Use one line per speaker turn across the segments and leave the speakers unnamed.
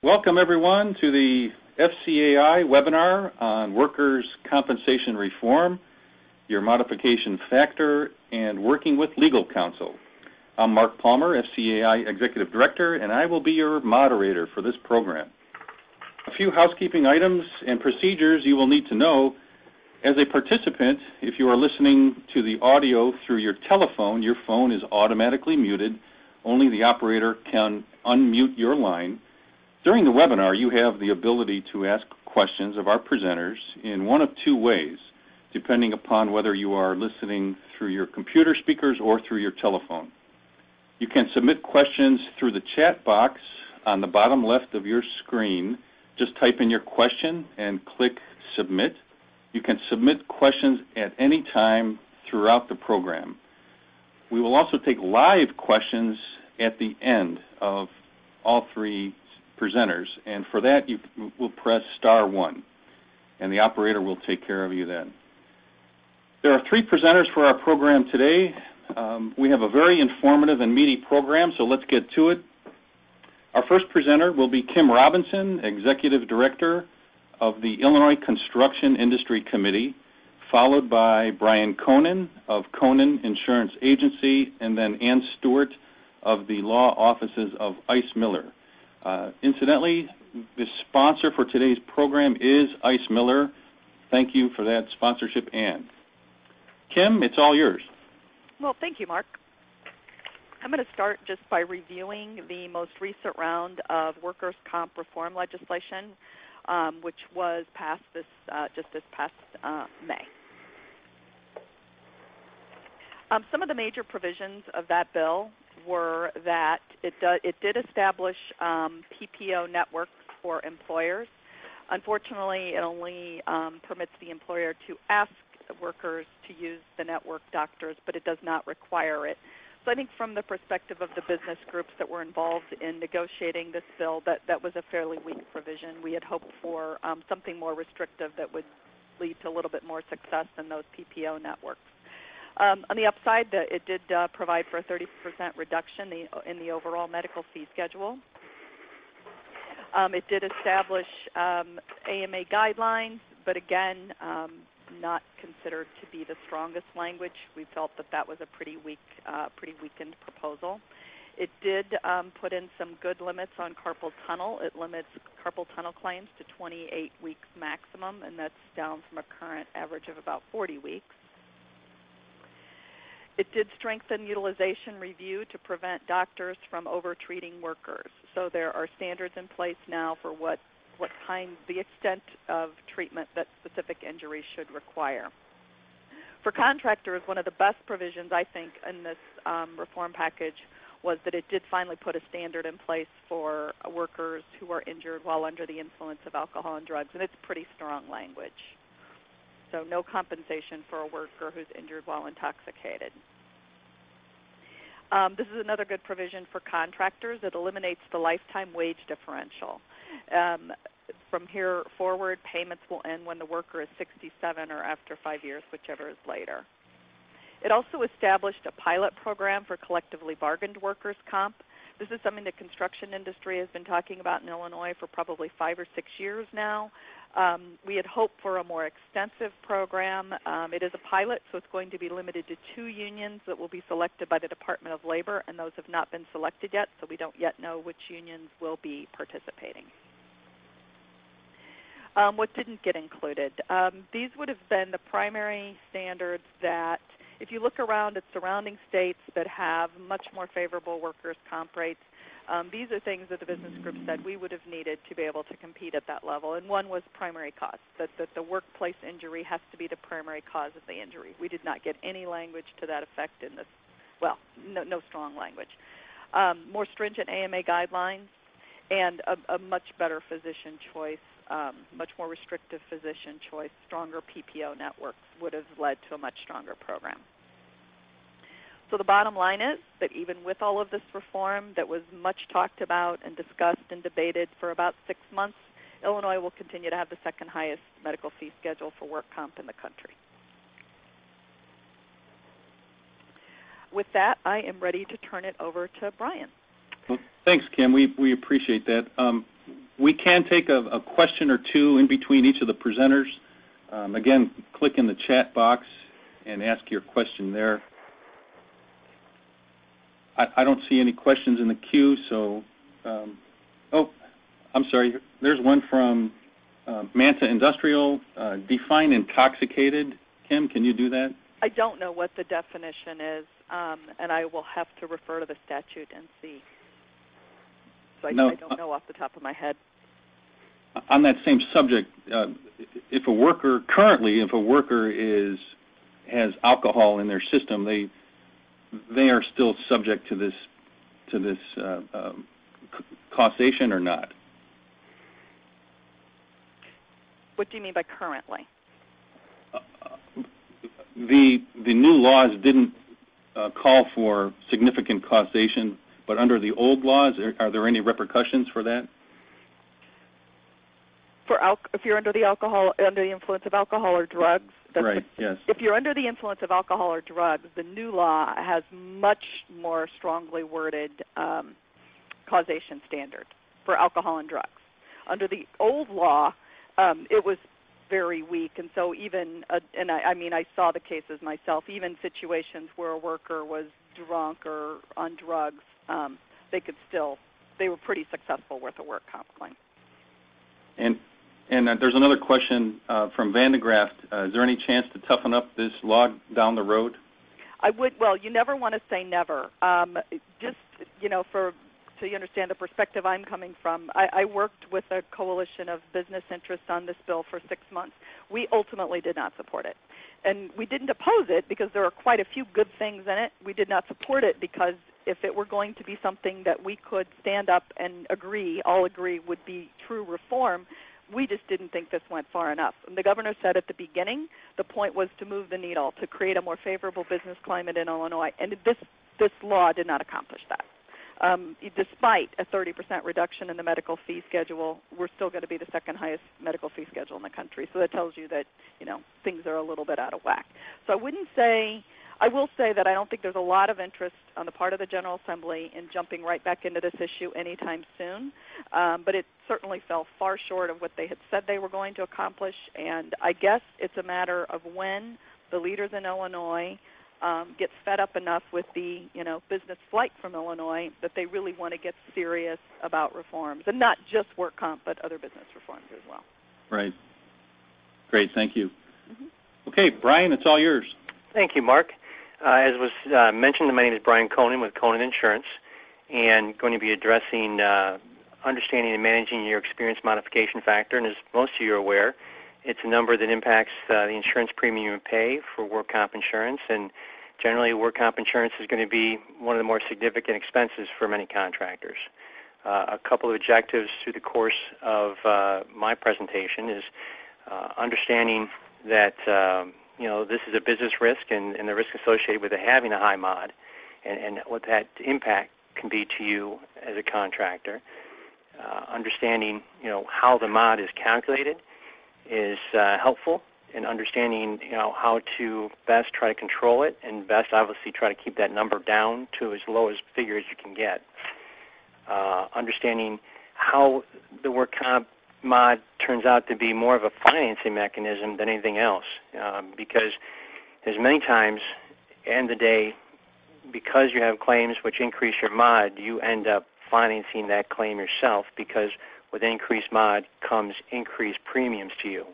Welcome everyone to the FCAI webinar on workers' compensation reform, your modification factor, and working with legal counsel. I'm Mark Palmer, FCAI Executive Director, and I will be your moderator for this program. A few housekeeping items and procedures you will need to know. As a participant, if you are listening to the audio through your telephone, your phone is automatically muted. Only the operator can unmute your line. During the webinar, you have the ability to ask questions of our presenters in one of two ways, depending upon whether you are listening through your computer speakers or through your telephone. You can submit questions through the chat box on the bottom left of your screen. Just type in your question and click Submit. You can submit questions at any time throughout the program. We will also take live questions at the end of all three presenters, and for that you will press *1, and the operator will take care of you then. There are three presenters for our program today. We have a very informative and meaty program, so let's get to it. Our first presenter will be Kim Robinson, Executive Director of the Illinois Construction Industry Committee, followed by Brian Konen of Konen Insurance Agency, and then Ann Stewart of the law offices of Ice Miller. Incidentally, the sponsor for today's program is Ice Miller. Thank you for that sponsorship, Ann. Kim, it's all yours.
Well, thank you, Mark. I'm going to start just by reviewing the most recent round of workers' comp reform legislation, which was passed this past May. Some of the major provisions of that bill were that it did establish PPO networks for employers. Unfortunately, it only permits the employer to ask workers to use the network doctors, but it does not require it. So I think from the perspective of the business groups that were involved in negotiating this bill, that was a fairly weak provision. We had hoped for something more restrictive that would lead to a little bit more success than those PPO networks. On the upside, it did provide for a 30% reduction in the overall medical fee schedule. It did establish AMA guidelines, but again, not considered to be the strongest language. We felt that was a pretty weakened proposal. It did put in some good limits on carpal tunnel. It limits carpal tunnel claims to 28 weeks maximum, and that's down from a current average of about 40 weeks. It did strengthen utilization review to prevent doctors from over-treating workers. So there are standards in place now for the extent of treatment that specific injuries should require. For contractors, one of the best provisions, I think, in this reform package was that it did finally put a standard in place for workers who are injured while under the influence of alcohol and drugs, and it's pretty strong language. So no compensation for a worker who's injured while intoxicated. This is another good provision for contractors. It eliminates the lifetime wage differential. From here forward, payments will end when the worker is 67 or after 5 years, whichever is later. It also established a pilot program for collectively bargained workers' comp. This is something the construction industry has been talking about in Illinois for probably 5 or 6 years now. We had hoped for a more extensive program. It is a pilot, so it's going to be limited to 2 unions that will be selected by the Department of Labor, and those have not been selected yet, so we don't yet know which unions will be participating. What didn't get included? These would have been the primary standards that, if you look around at surrounding states that have much more favorable workers' comp rates, these are things that the business group said we would have needed to be able to compete at that level. And one was primary cause, that the workplace injury has to be the primary cause of the injury. We did not get any language to that effect in this, well, no strong language. More stringent AMA guidelines and a much better physician choice. Much more restrictive physician choice, stronger PPO networks would have led to a much stronger program. So the bottom line is that even with all of this reform that was much talked about and discussed and debated for about 6 months, Illinois will continue to have the second highest medical fee schedule for work comp in the country. With that, I am ready to turn it over to Brian.
Well, thanks, Kim. We appreciate that. we can take a question or two in between each of the presenters. Again, click in the chat box and ask your question there. I don't see any questions in the queue, so, oh, I'm sorry. There's one from Manta Industrial. Define intoxicated. Kim, can you do that?
I don't know what the definition is, and I will have to refer to the statute and see. So I don't know off the top of my head.
On that same subject, if a worker has alcohol in their system, they are still subject to this causation or not?
What do you mean by currently?
The new laws didn't call for significant causation, but under the old laws, are there any repercussions for that?
If you're under the influence of alcohol or drugs,
right? Yes.
If you're under the influence of alcohol or drugs, the new law has much more strongly worded causation standard for alcohol and drugs. Under the old law, it was very weak, and so even I saw the cases myself. Even situations where a worker was drunk or on drugs, they were pretty successful with a work comp claim.
And there's another question from Vandegraft. Is there any chance to toughen up this law down the road?
Well, you never want to say never. Just, so you understand the perspective I'm coming from, I worked with a coalition of business interests on this bill for 6 months. We ultimately did not support it. And we didn't oppose it because there are quite a few good things in it. We did not support it because if it were going to be something that we could stand up and all agree would be true reform, we just didn't think this went far enough. And the governor said at the beginning the point was to move the needle, to create a more favorable business climate in Illinois. And this law did not accomplish that. Despite a 30% reduction in the medical fee schedule, we're still going to be the second highest medical fee schedule in the country. So that tells you that, things are a little bit out of whack. So I will say that I don't think there's a lot of interest on the part of the General Assembly in jumping right back into this issue anytime soon. But it certainly fell far short of what they had said they were going to accomplish. And I guess it's a matter of when the leaders in Illinois get fed up enough with the business flight from Illinois that they really want to get serious about reforms, and not just work comp, but other business reforms as well.
Right. Great. Thank you. Mm-hmm. Okay, Brian, it's all yours.
Thank you, Mark. As was mentioned, my name is Brian Konen with Konen Insurance, and going to be addressing understanding and managing your experience modification factor. And as most of you are aware, it's a number that impacts the insurance premium you pay for work comp insurance, and generally work comp insurance is going to be one of the more significant expenses for many contractors. A couple of objectives through the course of my presentation is understanding that this is a business risk and the risk associated with it having a high mod, and what that impact can be to you as a contractor. Understanding how the mod is calculated is helpful in understanding how to best try to control it, and best obviously try to keep that number down to as low as figure as you can get. Understanding how the work comp mod turns out to be more of a financing mechanism than anything else, because there's many times in the day, because you have claims which increase your mod, you end up financing that claim yourself, because with increased mod comes increased premiums to you.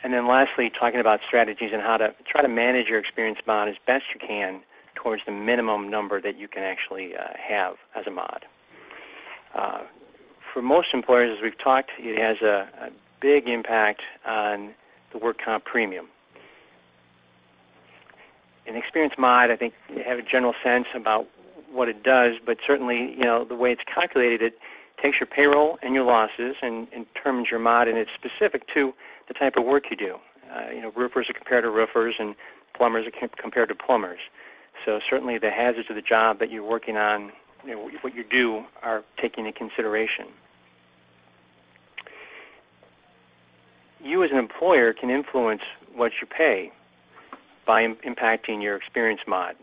And then lastly, talking about strategies and how to try to manage your experience mod as best you can towards the minimum number that you can actually have as a mod. For most employers, as we've talked, it has a big impact on the work comp premium. In experience mod, I think you have a general sense about what it does, but certainly, the way it's calculated, it takes your payroll and your losses and determines your mod, and it's specific to the type of work you do. Roofers are compared to roofers, and plumbers are compared to plumbers. So certainly the hazards of the job that you're working on, what you do, are taken into consideration. You as an employer can influence what you pay by impacting your experience mod.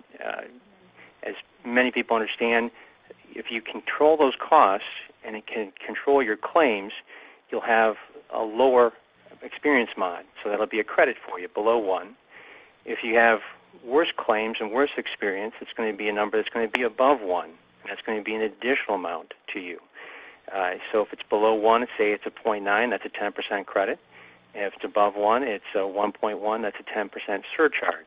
As many people understand, if you control those costs and it can control your claims, you'll have a lower experience mod, so that'll be a credit for you, below 1. If you have worse claims and worse experience, it's going to be a number that's going to be above 1, and that's going to be an additional amount to you. So if it's below 1, say it's a 0.9, that's a 10% credit. And if it's above 1, it's a 1.1, that's a 10% surcharge.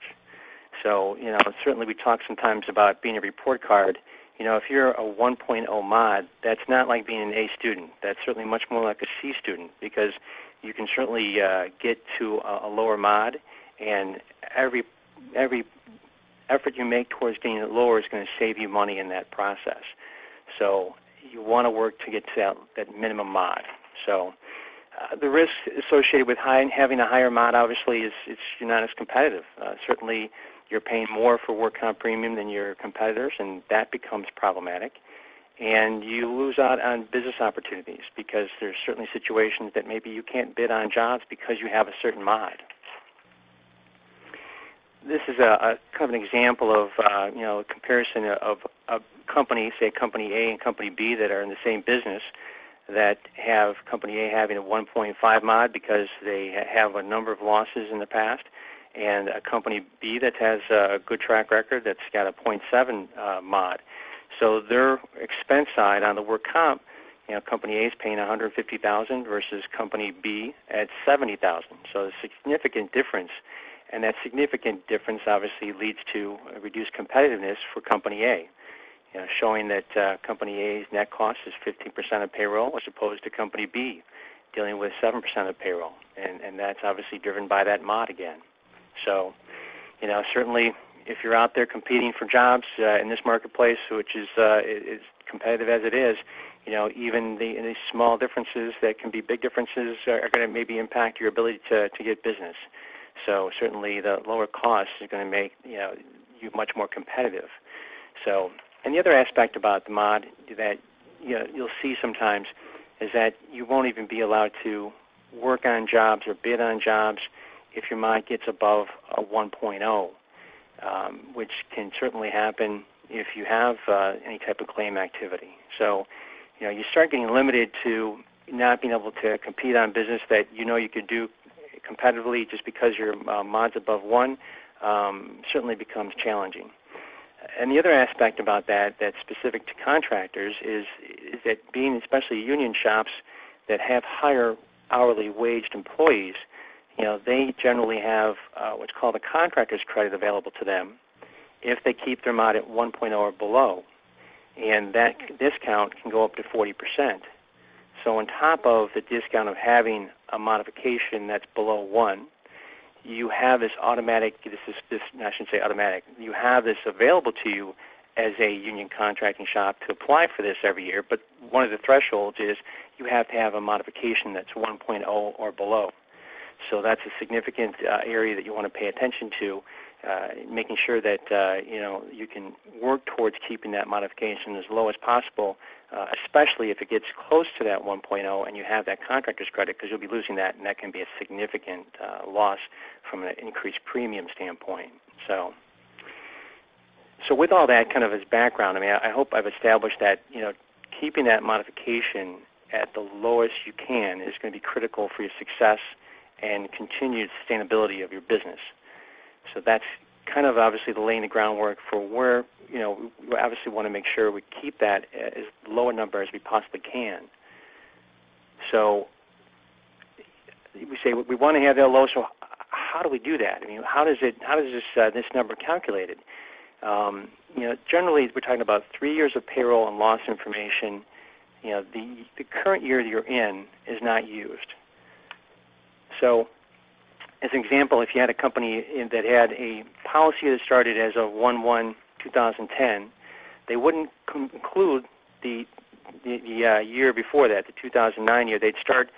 So, certainly we talk sometimes about being a report card. If you're a 1.0 mod, that's not like being an A student. That's certainly much more like a C student, because you can certainly get to a lower mod, and every effort you make towards getting it lower is going to save you money in that process. So you want to work to get to that minimum mod. So the risk associated with having a higher mod, obviously, is you're not as competitive. Certainly, you're paying more for work comp premium than your competitors, and that becomes problematic. And you lose out on business opportunities, because there's certainly situations that maybe you can't bid on jobs because you have a certain mod. This is a kind of an example of a comparison of a company, say Company A and Company B, that are in the same business, that have Company A having a 1.5 mod because they have a number of losses in the past, and a Company B that has a good track record that's got a 0.7 mod. So their expense side on the work comp, Company A is paying $150,000 versus Company B at $70,000. So a significant difference, and that significant difference obviously leads to a reduced competitiveness for Company A, showing that Company A's net cost is 15% of payroll as opposed to Company B dealing with 7% of payroll, and that's obviously driven by that mod again. So, certainly, if you're out there competing for jobs in this marketplace, which is competitive as it is, even these small differences that can be big differences are going to maybe impact your ability to get business. So certainly, the lower cost is going to make you much more competitive. So, and the other aspect about the mod that you'll see sometimes is that you won't even be allowed to work on jobs or bid on jobs if your mod gets above a 1.0, which can certainly happen if you have any type of claim activity. So, you start getting limited to not being able to compete on business that you could do competitively just because your mod's above 1, certainly becomes challenging. And the other aspect about that's specific to contractors is that being especially union shops that have higher hourly waged employees, they generally have what's called a contractor's credit available to them if they keep their mod at 1.0 or below. And that discount can go up to 40%. So on top of the discount of having a modification that's below 1, you have this automatic, I shouldn't say automatic, you have this available to you as a union contracting shop to apply for this every year, but one of the thresholds is you have to have a modification that's 1.0 or below. So that's a significant area that you want to pay attention to, making sure that you can work towards keeping that modification as low as possible, especially if it gets close to that 1.0 and you have that contractor's credit, because you'll be losing that, and that can be a significant loss from an increased premium standpoint. So with all that kind of as background, I hope I've established that keeping that modification at the lowest you can is going to be critical for your success and continued sustainability of your business. So that's kind of obviously laying the groundwork for where, we obviously want to make sure we keep that as low a number as we possibly can. So we say we want to have that low, so how do we do that? How does this number calculated? Generally we're talking about 3 years of payroll and loss information. The current year that you're in is not used. So, as an example, if you had a company that had a policy that started as of 1/1/2010, they wouldn't include the year before that, the 2009 year. They'd start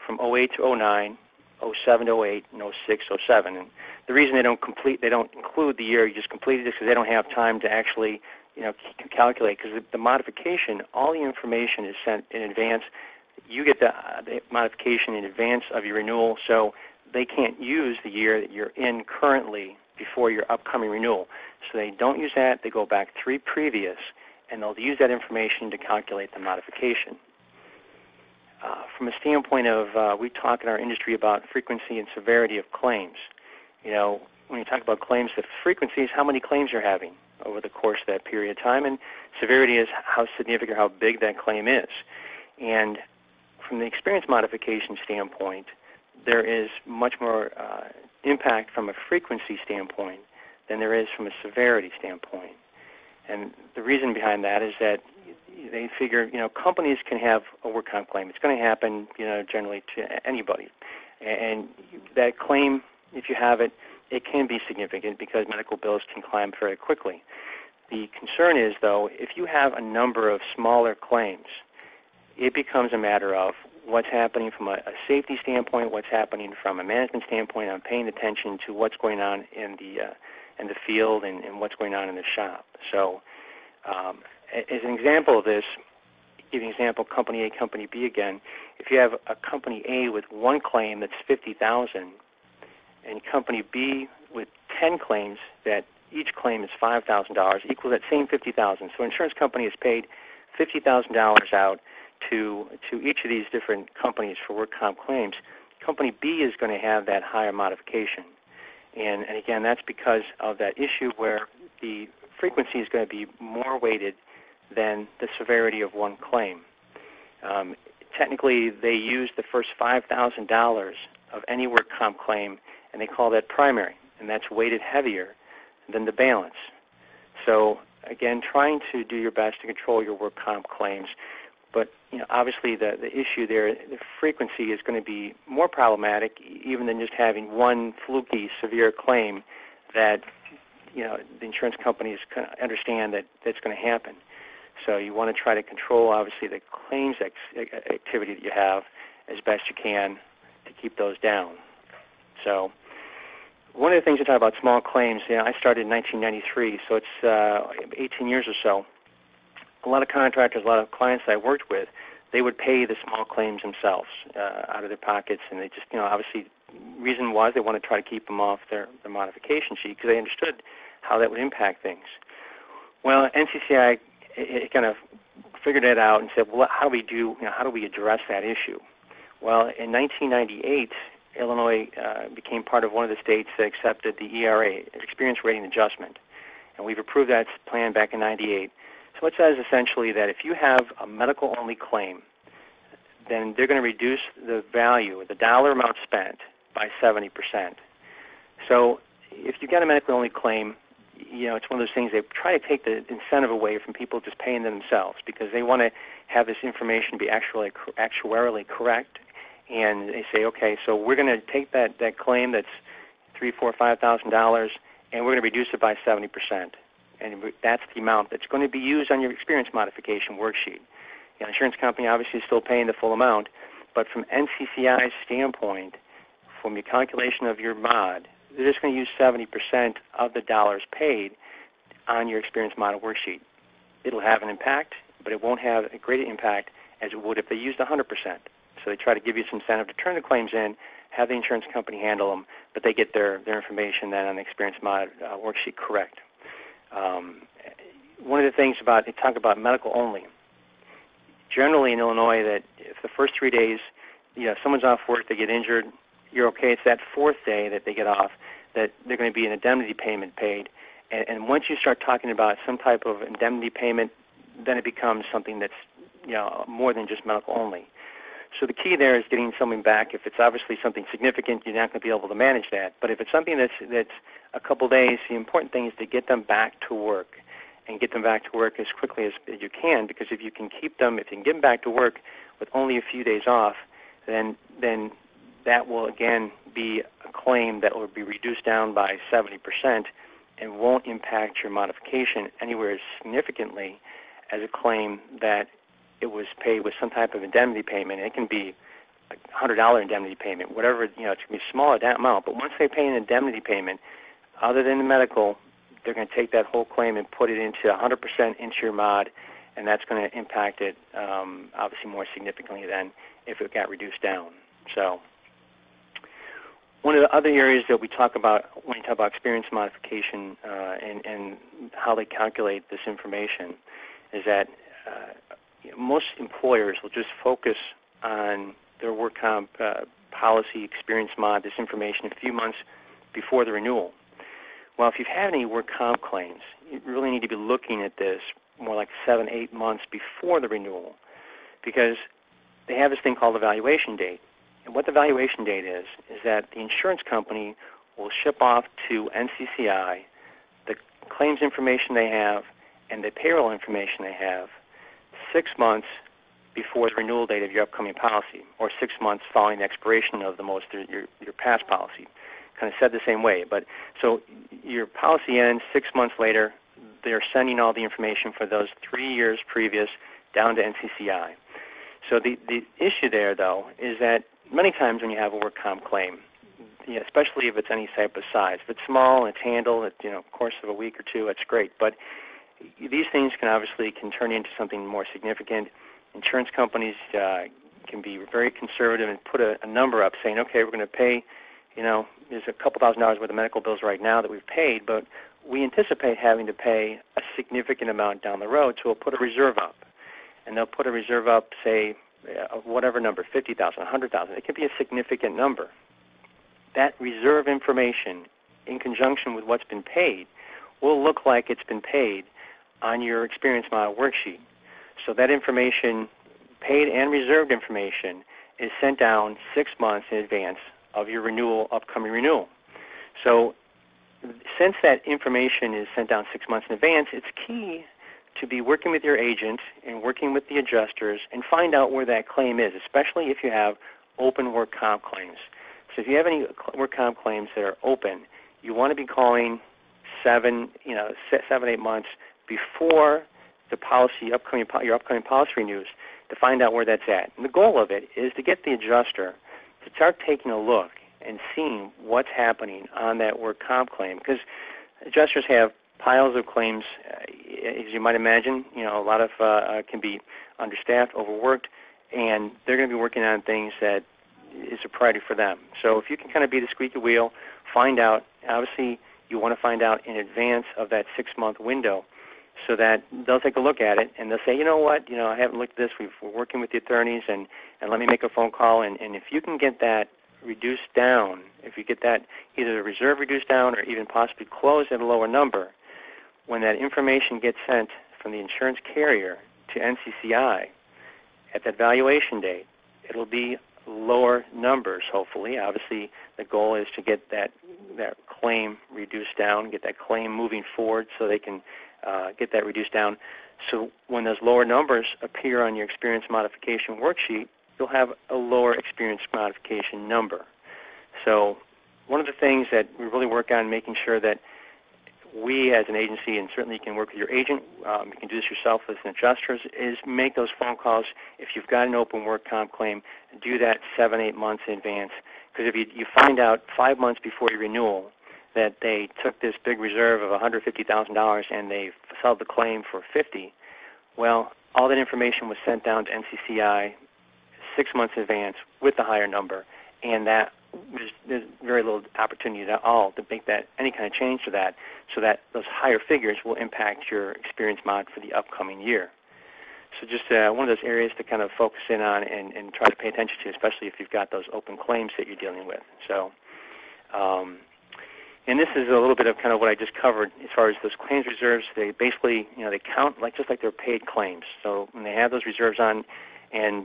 from 08 to 09, 07 to 08, and 06, 07. And the reason they don't include the year you just completed is because they don't have time to actually calculate, because the modification, all the information is sent in advance. You get the modification in advance of your renewal, so they can't use the year that you're in currently before your upcoming renewal. So they don't use that. They go back 3 previous, and they'll use that information to calculate the modification. From a standpoint of, we talk in our industry about frequency and severity of claims. You know, when you talk about claims, the frequency is how many claims you're having over the course of that period of time, and severity is how significant or how big that claim is. And from the experience modification standpoint, there is much more impact from a frequency standpoint than there is from a severity standpoint. And the reason behind that is that they figure, you know, companies can have a work comp claim. It's going to happen, you know, generally to anybody. And that claim, if you have it, it can be significant because medical bills can climb very quickly. The concern is, though, if you have a number of smaller claims, it becomes a matter of what's happening from a safety standpoint, what's happening from a management standpoint, on paying attention to what's going on in the field and what's going on in the shop. So as an example of this, give you an example, Company A, Company B again. If you have a Company A with one claim that's $50,000 and Company B with 10 claims that each claim is $5,000, equal that same $50,000. So insurance company has paid $50,000 out to each of these different companies for work comp claims. Company B is going to have that higher modification. And again, that's because of that issue where the frequency is going to be more weighted than the severity of one claim. Technically, they use the first $5,000 of any work comp claim, and they call that primary, and that's weighted heavier than the balance. So again, trying to do your best to control your work comp claims, but you know, obviously the issue there, the frequency is going to be more problematic even than just having one fluky severe claim that, you know, the insurance companies understand that that's going to happen. So you want to try to control, obviously, the claims activity that you have as best you can to keep those down. So one of the things we talk about small claims, you know, I started in 1993, so it's 18 years or so. A lot of contractors, a lot of clients I worked with, they would pay the small claims themselves out of their pockets, and they just, you know, obviously, reason was they want to try to keep them off their modification sheet because they understood how that would impact things. Well, NCCI it kind of figured that out and said, well, how do we address that issue? Well, in 1998, Illinois became part of one of the states that accepted the ERA, Experience Rating Adjustment, and we've approved that plan back in 98. So it says essentially that if you have a medical-only claim, then they're going to reduce the value, the dollar amount spent, by 70%. So if you've got a medical-only claim, you know, it's one of those things they try to take the incentive away from people just paying themselves because they want to have this information be actuarially correct. And they say, okay, so we're going to take that claim that's $3,000, $4,000, $5,000, and we're going to reduce it by 70%. And that's the amount that's going to be used on your experience modification worksheet. The insurance company obviously is still paying the full amount, but from NCCI's standpoint, from your calculation of your mod, they're just going to use 70% of the dollars paid on your experience model worksheet. It'll have an impact, but it won't have a greater impact as it would if they used 100%. So they try to give you some incentive to turn the claims in, have the insurance company handle them, but they get their information then on the experience mod worksheet correct. One of the things about, they talk about medical only. Generally in Illinois, that if the first 3 days, you know, if someone's off work, they get injured, you're okay. It's that fourth day that they get off that they're going to be an indemnity payment paid. And once you start talking about some type of indemnity payment, then it becomes something that's, you know, more than just medical only. So the key there is getting someone back. If it's obviously something significant, you're not going to be able to manage that. But if it's something that's a couple days, the important thing is to get them back to work and get them back to work as quickly as you can, because if you can keep them, if you can get them back to work with only a few days off, then that will, again, be a claim that will be reduced down by 70% and won't impact your modification anywhere as significantly as a claim that it was paid with some type of indemnity payment. It can be a $100 indemnity payment, whatever, you know, it's going to be a small amount. But once they pay an indemnity payment, other than the medical, they're going to take that whole claim and put it into 100% into your mod, and that's going to impact it obviously more significantly than if it got reduced down. So one of the other areas that we talk about when you talk about experience modification and how they calculate this information is that most employers will just focus on their work comp policy, experience mod, this information a few months before the renewal. Well, if you've had any work comp claims, you really need to be looking at this more like 7-8 months before the renewal, because they have this thing called the valuation date. And what the valuation date is that the insurance company will ship off to NCCI the claims information they have and the payroll information they have 6 months before the renewal date of your upcoming policy, or 6 months following the expiration of your past policy. Kind of said the same way. But so your policy ends 6 months later. They're sending all the information for those 3 years previous down to NCCI. So the issue there, though, is that many times when you have a work comp claim, especially if it's any type of size, if it's small and it's handled in course of a week or two, that's great. But these things can turn into something more significant. Insurance companies can be very conservative and put a number up saying, okay, we're going to pay, there's a couple $1,000s worth of medical bills right now that we've paid, but we anticipate having to pay a significant amount down the road, so we'll put a reserve up. And they'll put a reserve up, say, of whatever number, 50,000, 100,000. It can be a significant number. That reserve information, in conjunction with what's been paid, will look like it's been paid on your experience model worksheet. So that information, paid and reserved information, is sent down 6 months in advance of your upcoming renewal. So since that information is sent down 6 months in advance, it's key to be working with your agent and working with the adjusters and find out where that claim is, especially if you have open work comp claims. So if you have any work comp claims that are open, you want to be calling 7-8 months before the your upcoming policy renews to find out where that's at. And the goal of it is to get the adjuster to start taking a look and seeing what's happening on that work comp claim, because adjusters have piles of claims, as you might imagine. A lot of can be understaffed, overworked, and they're going to be working on things that is a priority for them. So if you can kind of be the squeaky wheel, find out. Obviously, you want to find out in advance of that 6-month window, so that they'll take a look at it and they'll say, you know what, I haven't looked at this. We're working with the attorneys, and let me make a phone call. And if you can get that reduced down, if you get that either the reserve reduced down or even possibly closed at a lower number, when that information gets sent from the insurance carrier to NCCI at that valuation date, it'll be lower numbers, hopefully. Obviously, the goal is to get that claim reduced down, get that claim moving forward so they can get that reduced down. So when those lower numbers appear on your experience modification worksheet, you'll have a lower experience modification number. So one of the things that we really work on making sure that we as an agency, and certainly you can work with your agent, you can do this yourself as an adjuster, is make those phone calls. If you've got an open work comp claim, do that 7-8 months in advance. Because if you find out 5 months before your renewal that they took this big reserve of $150,000 and they settled the claim for $50,000, well, all that information was sent down to NCCI 6 months in advance with the higher number, and that there's very little opportunity at all to make that any kind of change to that, so that those higher figures will impact your experience mod for the upcoming year. So just one of those areas to kind of focus in on and try to pay attention to, especially if you've got those open claims that you're dealing with. So, and this is a little bit of kind of what I just covered as far as those claims reserves. They basically, they count just like they're paid claims. So when they have those reserves on, and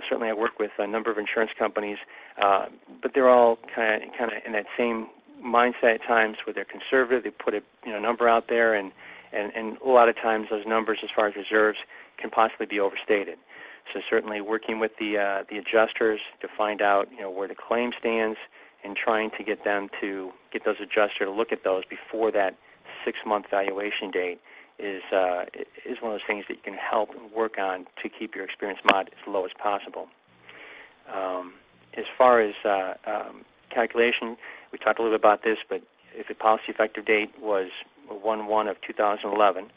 certainly I work with a number of insurance companies, but they're all kind of in that same mindset at times where they're conservative. They put a number out there, and a lot of times those numbers as far as reserves can possibly be overstated. So certainly working with the adjusters to find out where the claim stands, and trying to get them to get those adjusters to look at those before that 6-month valuation date is one of those things that you can help and work on to keep your experience mod as low as possible. As far as calculation, we talked a little bit about this, but if the policy effective date was 1/1 of 2011,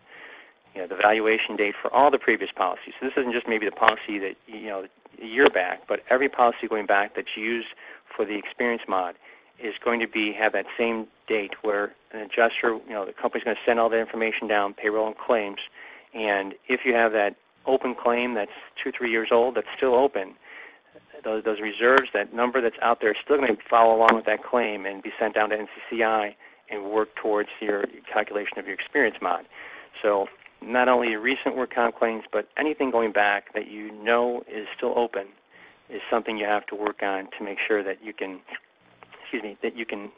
the valuation date for all the previous policies. So this isn't just maybe the policy that a year back, but every policy going back that's used for the experience mod is going to have that same date where an adjuster, the company's going to send all that information down, payroll and claims, And if you have that open claim that's 2-3 years old that's still open, those reserves, that number that's out there, is still going to follow along with that claim and be sent down to NCCI and work towards your calculation of your experience mod. So not only your recent work comp claims, but anything going back that you know is still open is something you have to work on to make sure that you can, that you can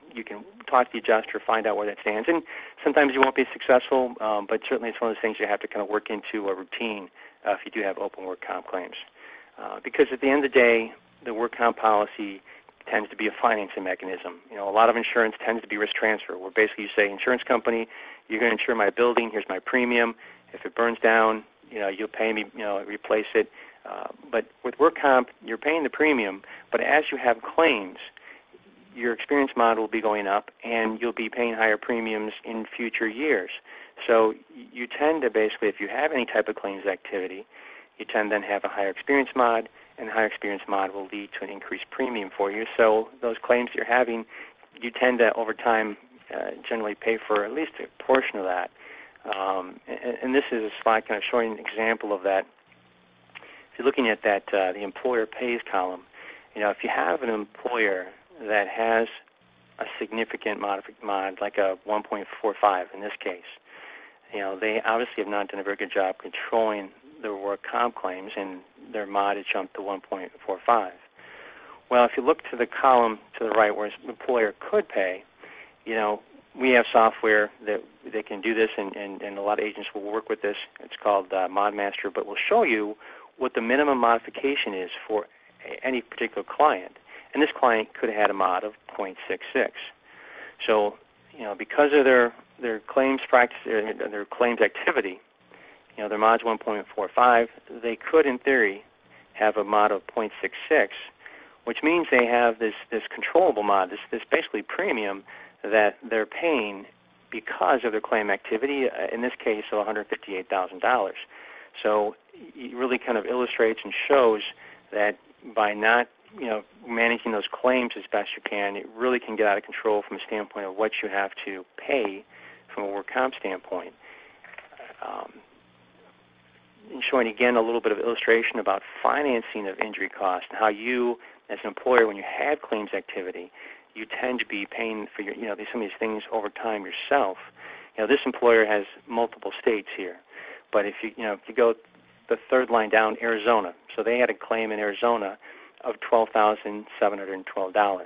talk to the adjuster, find out where that stands. And sometimes you won't be successful, but certainly it's one of those things you have to kind of work into a routine if you do have open work comp claims. Because at the end of the day, the work comp policy tends to be a financing mechanism. A lot of insurance tends to be risk transfer, where basically you say, insurance company, you're going to insure my building, here's my premium. If it burns down, you'll pay me, replace it. But with work comp, you're paying the premium, but as you have claims, your experience mod will be going up, and you'll be paying higher premiums in future years. So you tend to basically, if you have any type of claims activity, you tend then have a higher experience mod, and the higher experience mod will lead to an increased premium for you. So those claims you're having, you tend to, over time, generally pay for at least a portion of that. And this is a slide kind of showing an example of that. If you're looking at that, the employer pays column, if you have an employer that has a significant mod, like a 1.45 in this case, they obviously have not done a very good job controlling their work comp claims, and their mod has jumped to 1.45. Well, if you look to the column to the right where the employer could pay, we have software that can do this, and a lot of agents will work with this. It's called ModMaster, but we'll show you what the minimum modification is for any particular client. And this client could have had a mod of 0.66. So, because of their claims practice, their claims activity, their mod's 1.45, they could, in theory, have a mod of 0.66, which means they have this controllable mod, this basically premium that they're paying because of their claim activity, in this case of $158,000. So it really kind of illustrates and shows that by not managing those claims as best you can, it really can get out of control from a standpoint of what you have to pay from a work comp standpoint. And showing again a little bit of illustration about financing of injury costs and how you, as an employer, when you have claims activity, you tend to be paying for your, some of these things over time yourself. This employer has multiple states here, but if you go the third line down, Arizona. So they had a claim in Arizona of $12,712.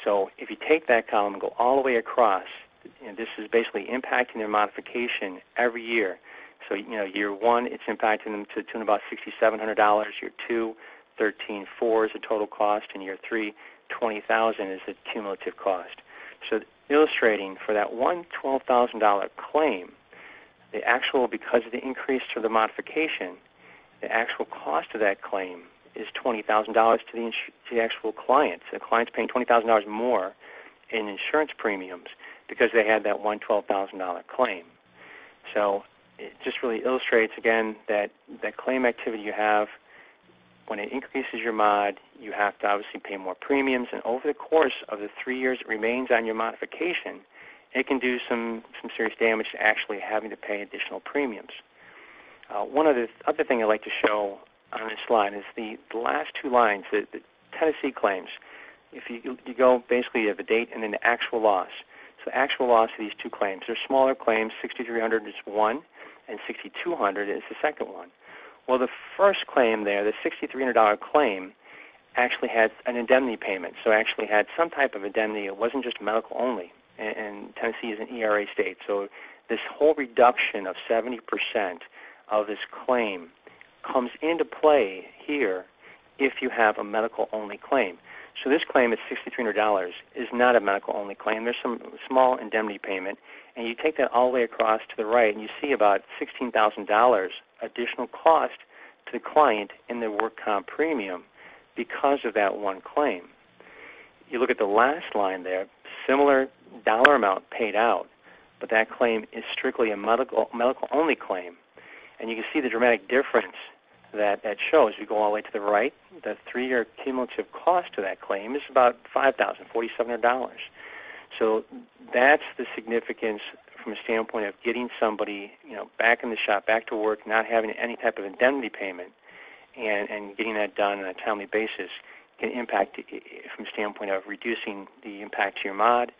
So if you take that column and go all the way across, this is basically impacting their modification every year. So year one, it's impacting them to tune about $6,700. Year two, $13,400 is the total cost, and year three, $20,000 is the cumulative cost. So illustrating for that one $12,000 claim, the actual, because of the increase to the modification, the actual cost of that claim is $20,000 to the actual client. So the client's paying $20,000 more in insurance premiums because they had that one $12,000 claim. So it just really illustrates, again, that claim activity you have, when it increases your mod, you have to obviously pay more premiums, and over the course of the 3 years it remains on your modification, it can do some serious damage to actually having to pay additional premiums. One other thing I'd like to show on this slide is the last two lines, the Tennessee claims. If you go, basically you have the date and then the actual loss. So actual loss of these two claims. They're smaller claims. $6,300 is one, and $6,200 is the second one. Well, the first claim there, the $6,300 claim, actually had an indemnity payment, so actually had some type of indemnity. It wasn't just medical only, and Tennessee is an ERA state. So this whole reduction of 70% of this claim comes into play here if you have a medical-only claim. So this claim at $6,300 is not a medical-only claim. There's some small indemnity payment, and you take that all the way across to the right, and you see about $16,000 additional cost to the client in their work comp premium because of that one claim. You look at the last line there, similar dollar amount paid out, but that claim is strictly a medical-only claim. And you can see the dramatic difference that shows. We go all the way to the right. The 3-year cumulative cost to that claim is about $5,000, $4,700. So that's the significance from a standpoint of getting somebody, back in the shop, back to work, not having any type of indemnity payment, and getting that done on a timely basis can impact from a standpoint of reducing the impact to your mod,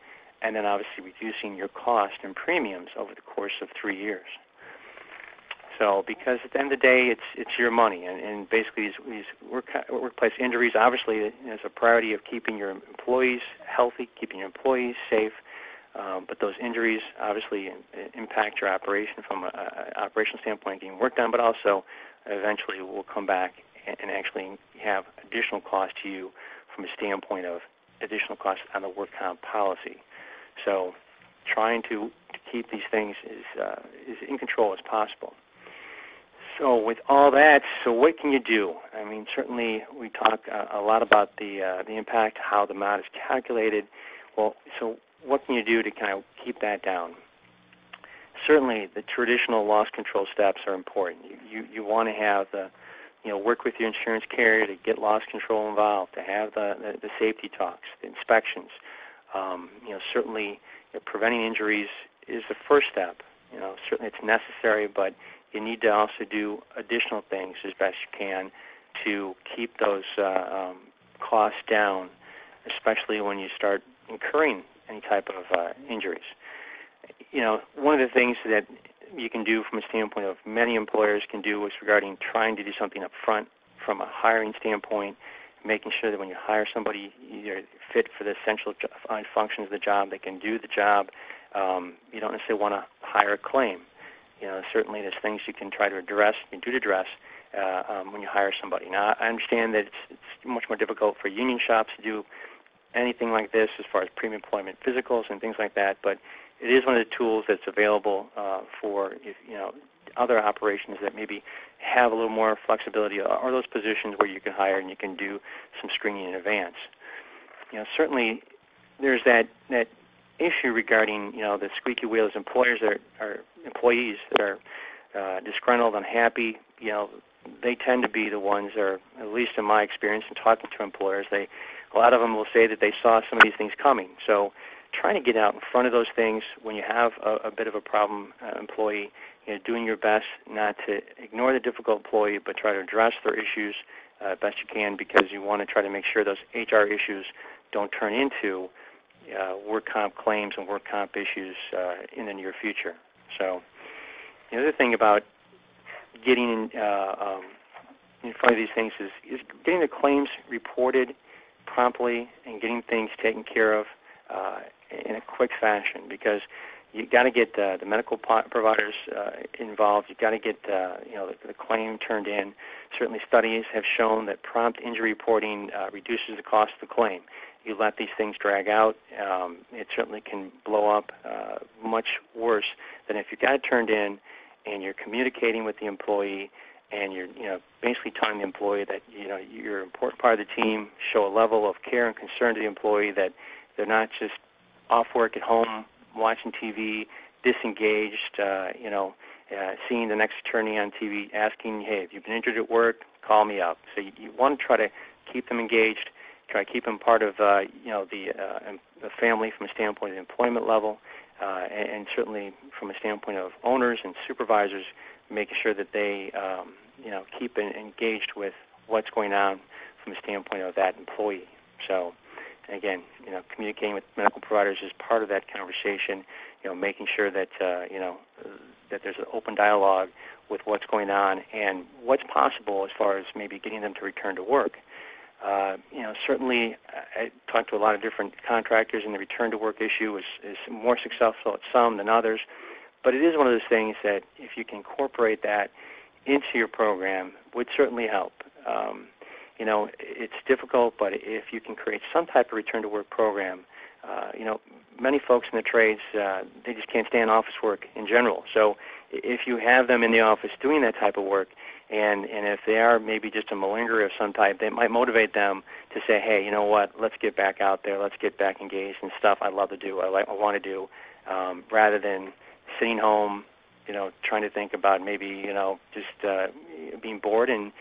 and then obviously reducing your cost and premiums over the course of 3 years. So, because at the end of the day, it's your money, and basically these workplace injuries, obviously, is a priority of keeping your employees healthy, keeping your employees safe. But those injuries obviously impact your operation from an operational standpoint, getting work done, but also eventually will come back and actually have additional cost to you from a standpoint of additional costs on the work comp policy. So, trying to keep these things as in control as possible. So with all that, so what can you do? I mean, certainly we talk a lot about the impact, how the mod is calculated. Well, so what can you do to kind of keep that down? Certainly the traditional loss control steps are important. You want to have work with your insurance carrier to get loss control involved, to have the safety talks, the inspections. Certainly preventing injuries is the first step. Certainly it's necessary, but you need to also do additional things as best you can to keep those costs down, especially when you start incurring any type of injuries. One of the things that you can do from a standpoint of many employers can do is regarding trying to do something up front from a hiring standpoint, making sure that when you hire somebody, you're fit for the essential functions of the job, they can do the job. You don't necessarily want to hire a claim. Certainly there's things you can try to address, when you hire somebody. Now, I understand that it's much more difficult for union shops to do anything like this as far as pre-employment physicals and things like that, but it is one of the tools that's available for other operations that maybe have a little more flexibility, or those positions where you can hire and you can do some screening in advance. Certainly there's that issue regarding the squeaky wheel is employees that are disgruntled, unhappy. They tend to be the ones that are, at least in my experience in talking to employers, a lot of them will say that they saw some of these things coming. So trying to get out in front of those things when you have a bit of a problem employee, doing your best not to ignore the difficult employee, but try to address their issues best you can, because you want to try to make sure those HR issues don't turn into work comp claims and work comp issues in the near future. So the other thing about getting in front of these things is getting the claims reported promptly and getting things taken care of in a quick fashion, because you got to get the medical providers involved. You got to get the claim turned in. Certainly, studies have shown that prompt injury reporting reduces the cost of the claim. You let these things drag out, it certainly can blow up much worse than if you got it turned in and you're communicating with the employee and you're basically telling the employee that you're an important part of the team. Show a level of care and concern to the employee that they're not just off work at home watching TV, disengaged, seeing the next attorney on TV asking, hey, if you've been injured at work, call me up. So you want to try to keep them engaged, try to keep them part of the family from a standpoint of the employment level, and certainly from a standpoint of owners and supervisors, making sure that they keep engaged with what's going on from a standpoint of that employee. So again, communicating with medical providers is part of that conversation. Making sure that that there's an open dialogue with what's going on and what's possible as far as maybe getting them to return to work. Certainly, I talked to a lot of different contractors, and the return to work issue is more successful at some than others. But it is one of those things that if you can incorporate that into your program, would certainly help. It's difficult, but if you can create some type of return to work program, many folks in the trades, they just can't stand office work in general. So if you have them in the office doing that type of work, and if they are maybe just a malingerer of some type, they might motivate them to say, hey, you know what, let's get back out there, let's get back engaged in stuff I love to do, I want to do, rather than sitting home, trying to think about maybe, just being bored and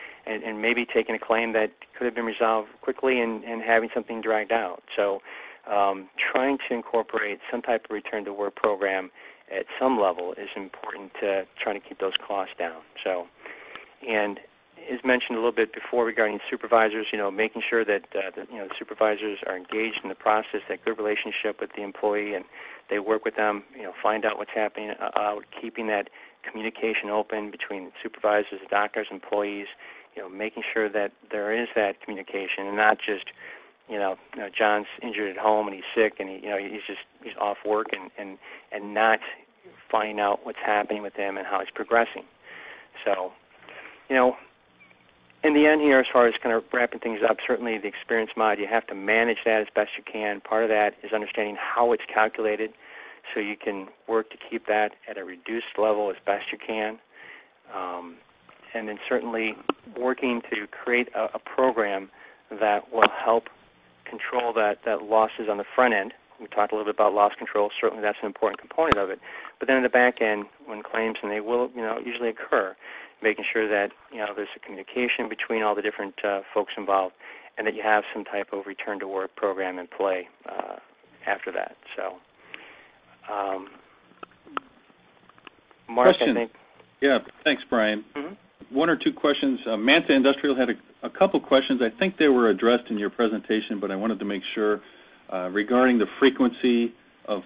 maybe taking a claim that could have been resolved quickly and having something dragged out. So trying to incorporate some type of return to work program at some level is important to trying to keep those costs down. So, and as mentioned a little bit before regarding supervisors, making sure that the supervisors are engaged in the process, that good relationship with the employee, and they work with them, find out what's happening, keeping that communication open between supervisors, doctors, employees, making sure that there is that communication and not just, John's injured at home and he's sick and he's off work and not finding out what's happening with him and how he's progressing. So, in the end here, as far as kind of wrapping things up, certainly the experience mod, you have to manage that as best you can. Part of that is understanding how it's calculated so you can work to keep that at a reduced level as best you can. And then certainly working to create a program that will help control that losses on the front end. We talked a little bit about loss control. Certainly that's an important component of it. But then in the back end, when claims, and they will usually occur, making sure that there's a communication between all the different folks involved, and that you have some type of return to work program in play after that. So, Mark,
question.
I think.
Yeah, thanks, Brian.
Mm-hmm.
One or two questions. Manta Industrial had a couple questions. I think they were addressed in your presentation, but I wanted to make sure regarding the frequency of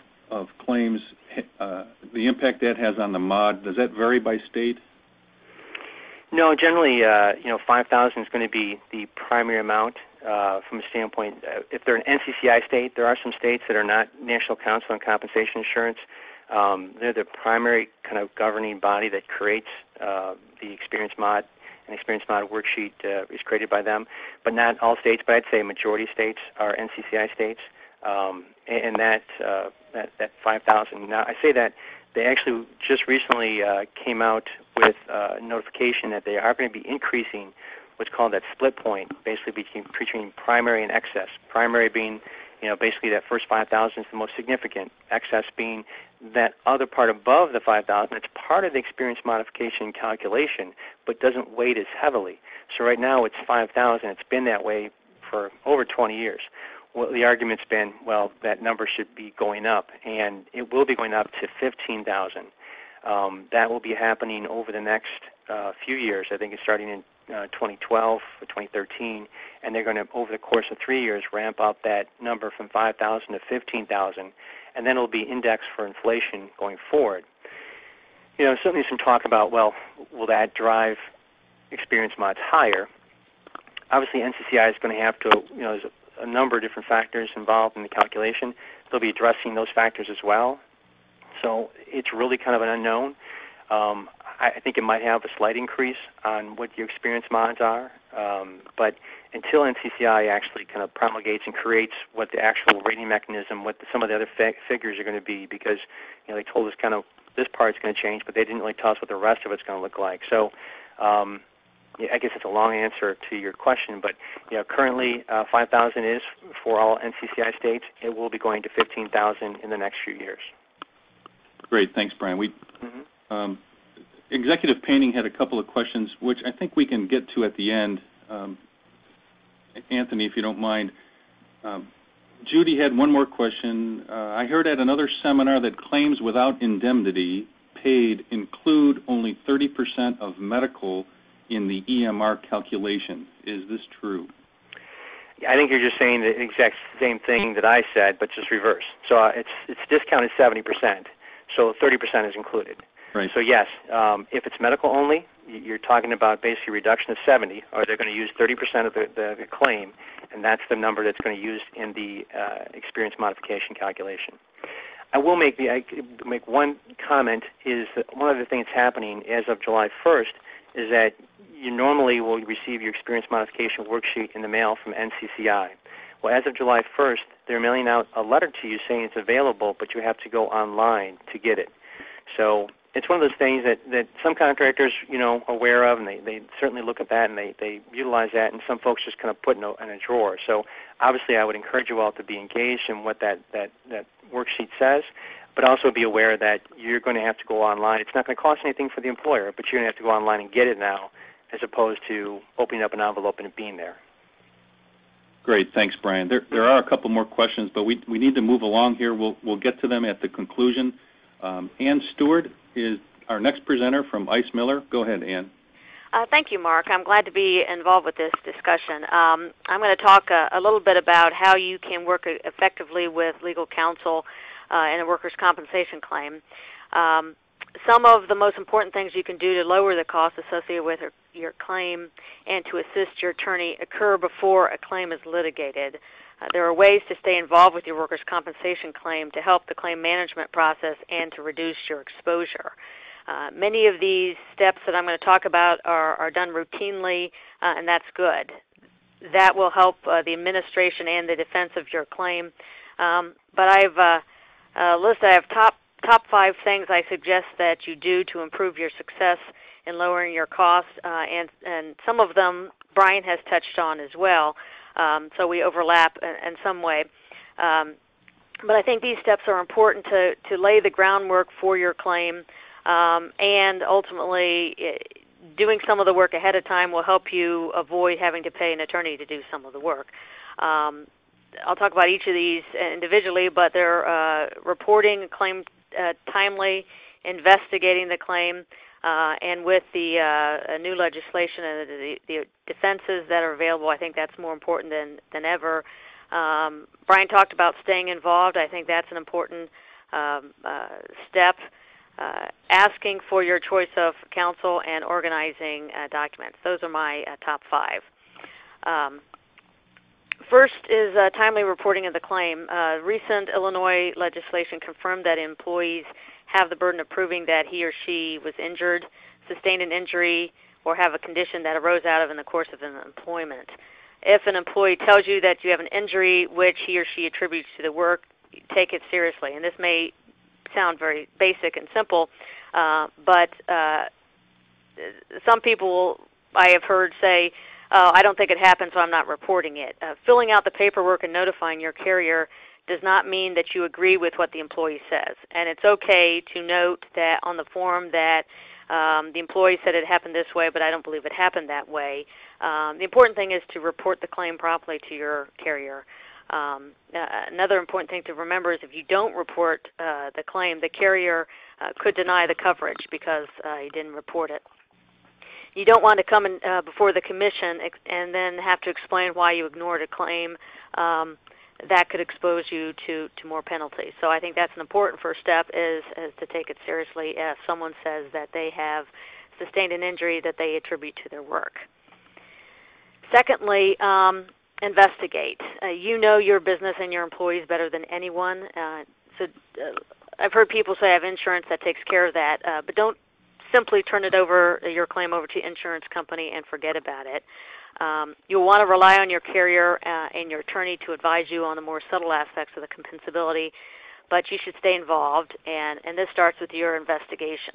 claims, the impact that has on the mod. Does that vary by state?
No, generally, 5,000 is going to be the primary amount from a standpoint. If they're an NCCI state, there are some states that are not National Council on Compensation Insurance. They're the primary kind of governing body that creates the experience mod. An experience mod worksheet is created by them, but not all states. But I'd say a majority of states are NCCI states, and that 5,000. Now, I say that they actually just recently came out with a notification that they are going to be increasing what's called that split point, basically between primary and excess. Primary being, basically that first 5,000 is the most significant. Excess being that other part above the 5,000. It's part of the experience modification calculation, but doesn't weight as heavily. So right now it's 5,000. It's been that way for over 20 years. Well, the argument's been, well, that number should be going up, and it will be going up to 15,000. That will be happening over the next few years. I think it's starting in 2012 or 2013, and they're going to, over the course of 3 years, ramp up that number from 5,000 to 15,000, and then it'll be indexed for inflation going forward. Certainly some talk about, well, will that drive experience mods higher? Obviously, NCCI is going to have to, there's a number of different factors involved in the calculation. They'll be addressing those factors as well. So it's really kind of an unknown. I think it might have a slight increase on what your experience mods are, but until NCCI actually kind of promulgates and creates what the actual rating mechanism, what some of the other figures are going to be, because they told us kind of this part's going to change, but they didn't really tell us what the rest of it's going to look like. So I guess it's a long answer to your question, but currently 5,000 is for all NCCI states. It will be going to 15,000 in the next few years.
Great, thanks, Brian. Executive Painting had a couple of questions, which I think we can get to at the end. Anthony, if you don't mind. Judy had one more question. I heard at another seminar that claims without indemnity paid include only 30% of medical in the EMR calculation. Is this true?
I think you're just saying the exact same thing that I said, but just reverse. So it's discounted 70%, so 30% is included.
Right.
So yes, if it's medical only, you're talking about basically a reduction of 70, or they're going to use 30% of the claim, and that's the number that's going to be used in the experience modification calculation. I will make one comment, is that one of the things happening as of July 1st is that you normally will receive your experience modification worksheet in the mail from NCCI. Well, as of July 1st, they're mailing out a letter to you saying it's available, but you have to go online to get it. So it's one of those things that some contractors, are aware of, and they certainly look at that and they utilize that, and some folks just kind of put in a drawer. So obviously I would encourage you all to be engaged in what that worksheet says, but also be aware that you're going to have to go online. It's not going to cost anything for the employer, but you're going to have to go online and get it now, as opposed to opening up an envelope and it being there.
Great, thanks, Brian. There are a couple more questions, but we need to move along here. We'll get to them at the conclusion. Ann Stewart is our next presenter from Ice Miller. Go ahead, Ann.
Thank you, Mark. I'm glad to be involved with this discussion. I'm going to talk a little bit about how you can work effectively with legal counsel in a workers' compensation claim. Some of the most important things you can do to lower the costs associated with your claim and to assist your attorney occur before a claim is litigated. There are ways to stay involved with your workers' compensation claim to help the claim management process and to reduce your exposure. Many of these steps that I'm going to talk about are done routinely, and that's good. That will help the administration and the defense of your claim. But I've listed, I have top 5 things I suggest that you do to improve your success in lowering your costs, and some of them Brian has touched on as well, so we overlap in some way. But I think these steps are important to lay the groundwork for your claim, and ultimately doing some of the work ahead of time will help you avoid having to pay an attorney to do some of the work. I'll talk about each of these individually, but they're reporting a claim timely, investigating the claim, and with the new legislation and the defenses that are available, I think that's more important than ever. Brian talked about staying involved. I think that's an important step. Asking for your choice of counsel and organizing documents. Those are my top 5. First is timely reporting of the claim. Recent Illinois legislation confirmed that employees have the burden of proving that he or she was injured, sustained an injury, or have a condition that arose out of in the course of an employment. If an employee tells you that you have an injury which he or she attributes to the work, take it seriously. And this may sound very basic and simple, but some people I have heard say, I don't think it happened, so I'm not reporting it. Filling out the paperwork and notifying your carrier does not mean that you agree with what the employee says. And it's okay to note that on the form that the employee said it happened this way, but I don't believe it happened that way. The important thing is to report the claim promptly to your carrier. Another important thing to remember is if you don't report the claim, the carrier could deny the coverage because you didn't report it. You don't want to come in, before the commission and then have to explain why you ignored a claim. That could expose you to more penalties. So I think that's an important first step is to take it seriously if someone says that they have sustained an injury that they attribute to their work. Secondly, investigate. You know your business and your employees better than anyone. I've heard people say I have insurance that takes care of that, but don't simply turn your claim over to the insurance company and forget about it. You'll want to rely on your carrier and your attorney to advise you on the more subtle aspects of the compensability, but you should stay involved, and this starts with your investigation.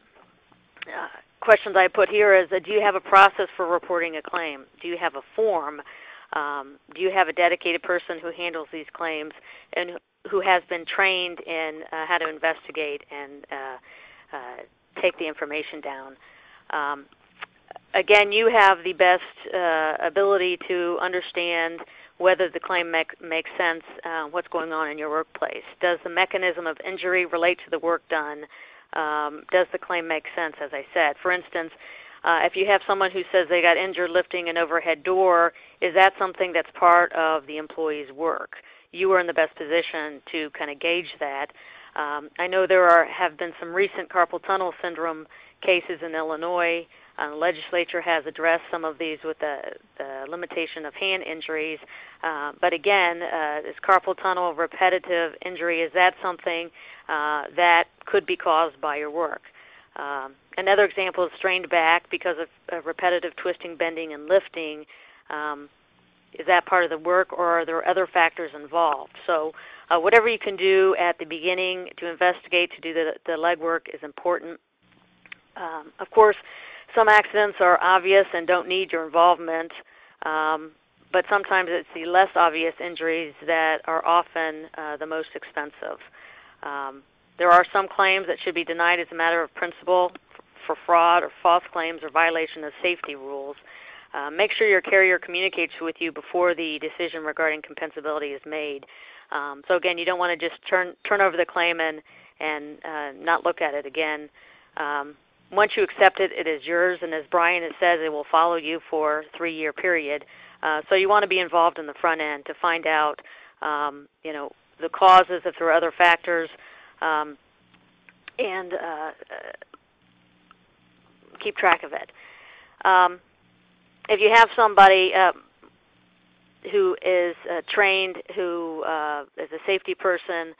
Questions I put here is, do you have a process for reporting a claim? Do you have a form? Do you have a dedicated person who handles these claims and who has been trained in how to investigate and take the information down? Again, you have the best ability to understand whether the claim makes sense, what's going on in your workplace. Does the mechanism of injury relate to the work done? Does the claim make sense, as I said? For instance, if you have someone who says they got injured lifting an overhead door, is that something that's part of the employee's work? You are in the best position to kind of gauge that. I know there have been some recent carpal tunnel syndrome cases in Illinois. The legislature has addressed some of these with the limitation of hand injuries. But again, is carpal tunnel repetitive injury, is that something that could be caused by your work? Another example is strained back because of repetitive twisting, bending, and lifting. Is that part of the work, or are there other factors involved? So whatever you can do at the beginning to investigate, to do the legwork is important. Of course, some accidents are obvious and don't need your involvement, but sometimes it's the less obvious injuries that are often the most expensive. There are some claims that should be denied as a matter of principle for fraud or false claims or violation of safety rules. Make sure your carrier communicates with you before the decision regarding compensability is made. So again, you don't want to just turn over the claim and and not look at it again. Once you accept it, it is yours, and as Brian has said, it will follow you for a 3-year period. So you want to be involved in the front end to find out, the causes, if there are other factors, and keep track of it. If you have somebody who is trained, who is a safety person,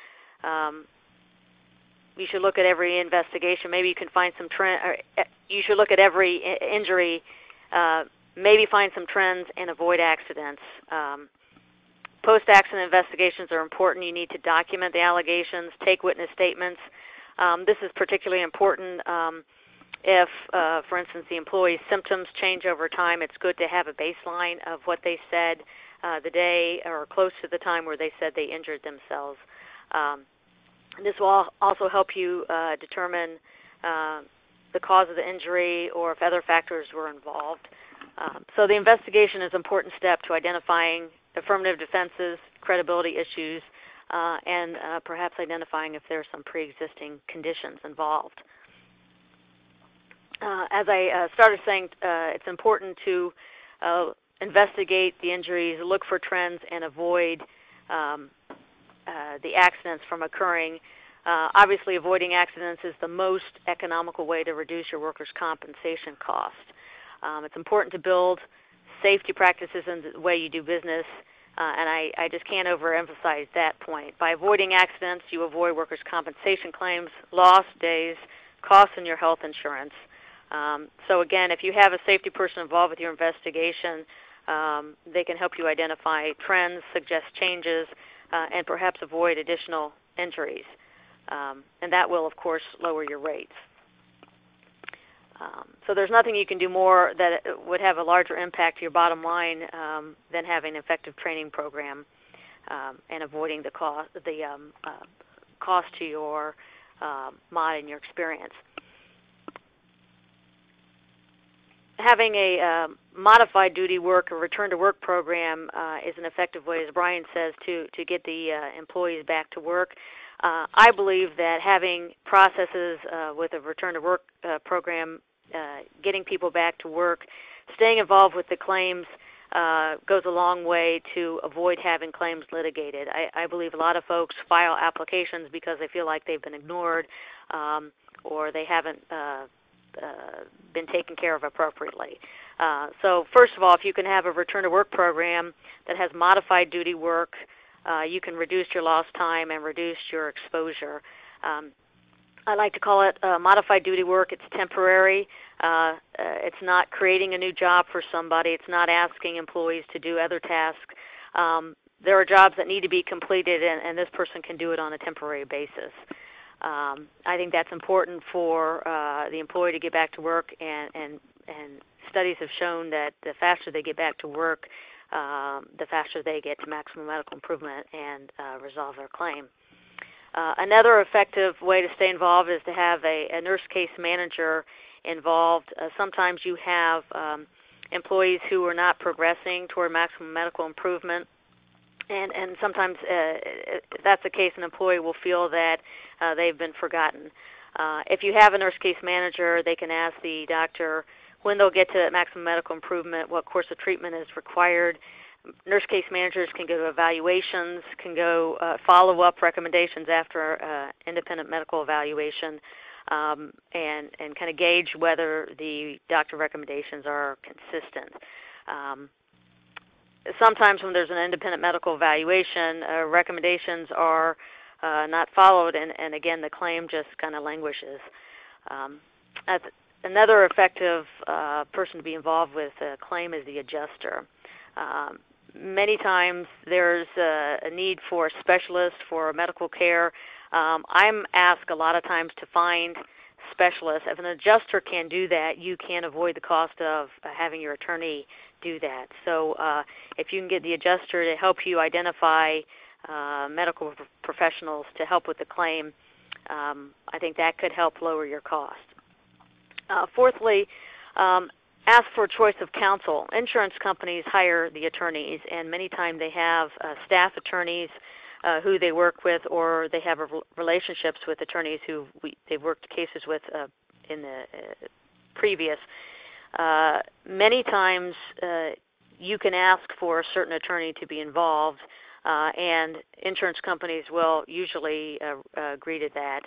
you should look at every investigation. Maybe you can find some trend. Or you should look at every injury, maybe find some trends, and avoid accidents. Post-accident investigations are important. You need to document the allegations, take witness statements. This is particularly important if, for instance, the employee's symptoms change over time. It's good to have a baseline of what they said the day or close to the time where they said they injured themselves. This will also help you determine the cause of the injury or if other factors were involved. So the investigation is an important step to identifying affirmative defenses, credibility issues, and perhaps identifying if there are some pre-existing conditions involved. As I started saying, it's important to investigate the injuries, look for trends, and avoid the accidents from occurring. Obviously, avoiding accidents is the most economical way to reduce your workers' compensation cost. It's important to build safety practices in the way you do business, and I just can't overemphasize that point. By avoiding accidents, you avoid workers' compensation claims, lost days, costs in your health insurance. So again, if you have a safety person involved with your investigation, they can help you identify trends, suggest changes, and perhaps avoid additional injuries. And that will, of course, lower your rates. So there's nothing you can do more that would have a larger impact to your bottom line than having an effective training program and avoiding the cost to your mod and your experience. Having a modified duty work or return to work program is an effective way, as Brian says, to get the employees back to work. I believe that having processes with a return to work program, getting people back to work, staying involved with the claims goes a long way to avoid having claims litigated. I believe a lot of folks file applications because they feel like they've been ignored or they haven't been taken care of appropriately. So first of all, if you can have a return to work program that has modified duty work, you can reduce your lost time and reduce your exposure. I like to call it modified duty work. It's temporary. It's not creating a new job for somebody. It's not asking employees to do other tasks. There are jobs that need to be completed, and this person can do it on a temporary basis. I think that's important for the employee to get back to work, and studies have shown that the faster they get back to work, the faster they get to maximum medical improvement and resolve their claim. Another effective way to stay involved is to have a nurse case manager involved. Sometimes you have employees who are not progressing toward maximum medical improvement, and sometimes if that's the case, an employee will feel that they've been forgotten. If you have a nurse case manager, they can ask the doctor when they'll get to maximum medical improvement, what course of treatment is required. Nurse case managers can go to evaluations, can go follow-up recommendations after independent medical evaluation, and kind of gauge whether the doctor recommendations are consistent. Sometimes when there's an independent medical evaluation, recommendations are not followed, and again, the claim just kind of languishes. Another effective person to be involved with a claim is the adjuster. Many times there's a need for a specialist for medical care. I'm asked a lot of times to find specialists. If an adjuster can do that, you can avoid the cost of having your attorney do that. So if you can get the adjuster to help you identify medical professionals to help with the claim, I think that could help lower your cost. Fourthly, ask for a choice of counsel. Insurance companies hire the attorneys, and many times they have staff attorneys who they work with, or they have relationships with attorneys who they've worked cases with in the previous. Many times you can ask for a certain attorney to be involved, and insurance companies will usually agree to that.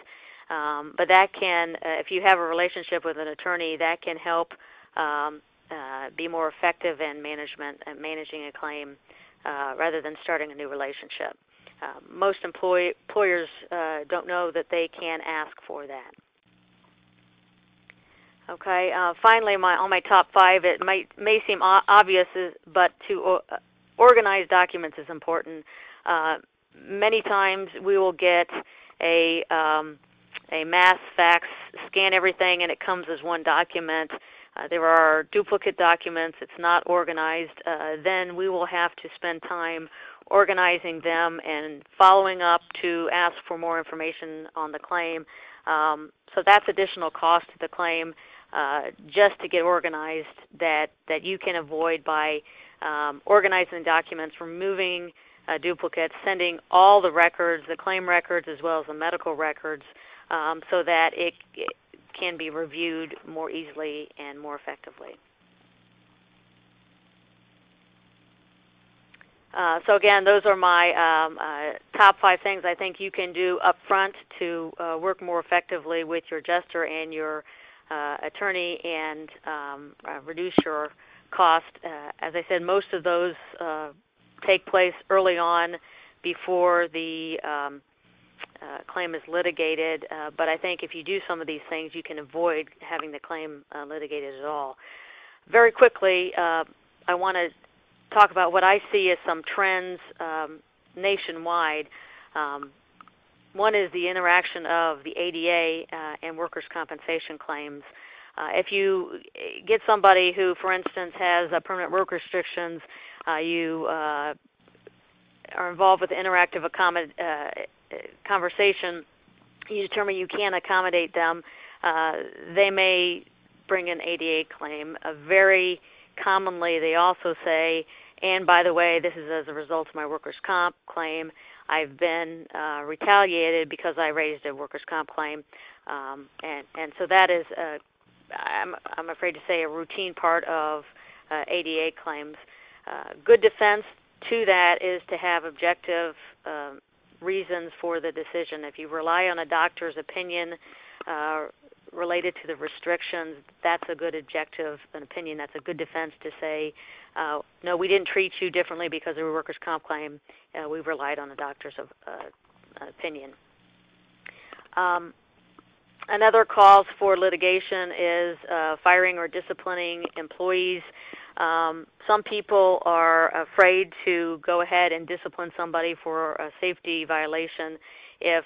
But that can, if you have a relationship with an attorney, that can help be more effective in managing a claim rather than starting a new relationship. Most employers don't know that they can ask for that. Okay. Finally, on my top 5, it may seem obvious, but to organize documents is important. Many times we will get a mass fax, scan everything, and it comes as one document. There are duplicate documents. It's not organized. Then we will have to spend time organizing them and following up to ask for more information on the claim. So that's additional cost to the claim just to get organized that you can avoid by organizing documents, removing duplicates, sending all the records, the claim records as well as the medical records, so that it can be reviewed more easily and more effectively. So again, those are my top 5 things I think you can do up front to work more effectively with your adjuster and your attorney and reduce your cost. As I said, most of those take place early on before the claim is litigated, but I think if you do some of these things, you can avoid having the claim litigated at all. Very quickly, I want to talk about what I see as some trends nationwide. One is the interaction of the ADA and workers' compensation claims. If you get somebody who, for instance, has permanent work restrictions, you are involved with interactive conversation, you determine you can't accommodate them, they may bring an ADA claim. Very commonly they also say, and by the way, this is as a result of my workers' comp claim. I've been retaliated because I raised a workers' comp claim. And so that is, I'm afraid to say, a routine part of ADA claims. Good defense to that is to have objective reasons for the decision. If you rely on a doctor's opinion related to the restrictions, that's a good objective opinion. That's a good defense to say, no, we didn't treat you differently because of a workers' comp claim. We relied on a doctor's opinion. Another cause for litigation is firing or disciplining employees. Some people are afraid to go ahead and discipline somebody for a safety violation if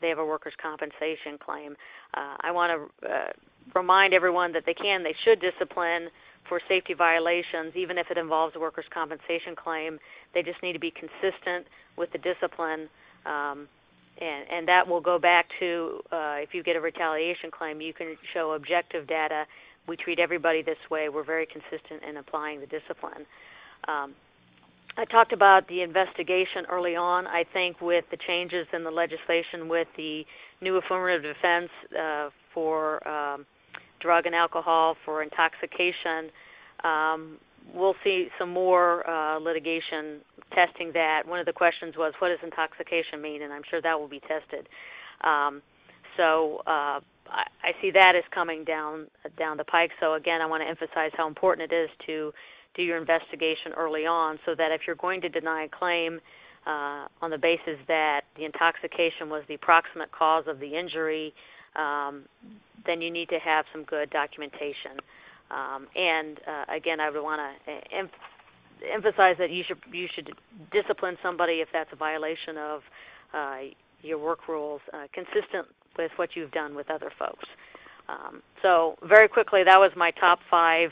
they have a workers' compensation claim. I want to remind everyone that they should discipline for safety violations, even if it involves a workers' compensation claim. They just need to be consistent with the discipline, and that will go back to if you get a retaliation claim, you can show objective data. We treat everybody this way. We're very consistent in applying the discipline. I talked about the investigation early on. I think with the changes in the legislation with the new affirmative defense for drug and alcohol, for intoxication, we'll see some more litigation testing that. One of the questions was, what does intoxication mean? And I'm sure that will be tested. So I see that as coming down the pike. So again, I want to emphasize how important it is to do your investigation early on, so that if you're going to deny a claim on the basis that the intoxication was the proximate cause of the injury, then you need to have some good documentation. And again, I would want to emphasize that you should discipline somebody if that's a violation of your work rules, consistent with what you've done with other folks. So very quickly, that was my top 5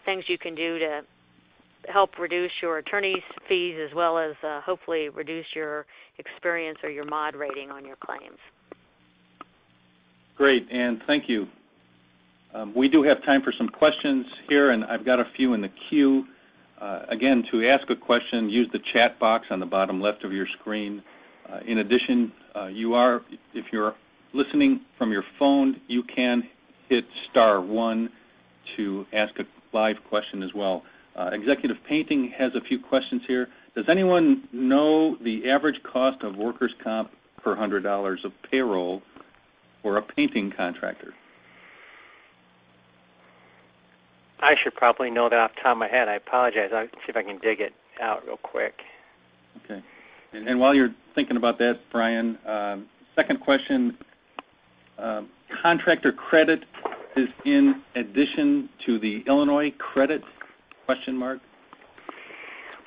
things you can do to help reduce your attorney's fees, as well as hopefully reduce your experience or your mod rating on your claims.
Great, and thank you. We do have time for some questions here, and I've got a few in the queue. Again, to ask a question, use the chat box on the bottom left of your screen. In addition, if you're listening from your phone, you can hit *1 to ask a live question as well. Executive Painting has a few questions here. Does anyone know the average cost of workers' comp per $100 of payroll for a painting contractor?
I should probably know that off the top of my head. I apologize. I'll see if I can dig it out real quick.
Okay. And while you're thinking about that, Brian, second question, contractor credit is in addition to the Illinois credit, question mark?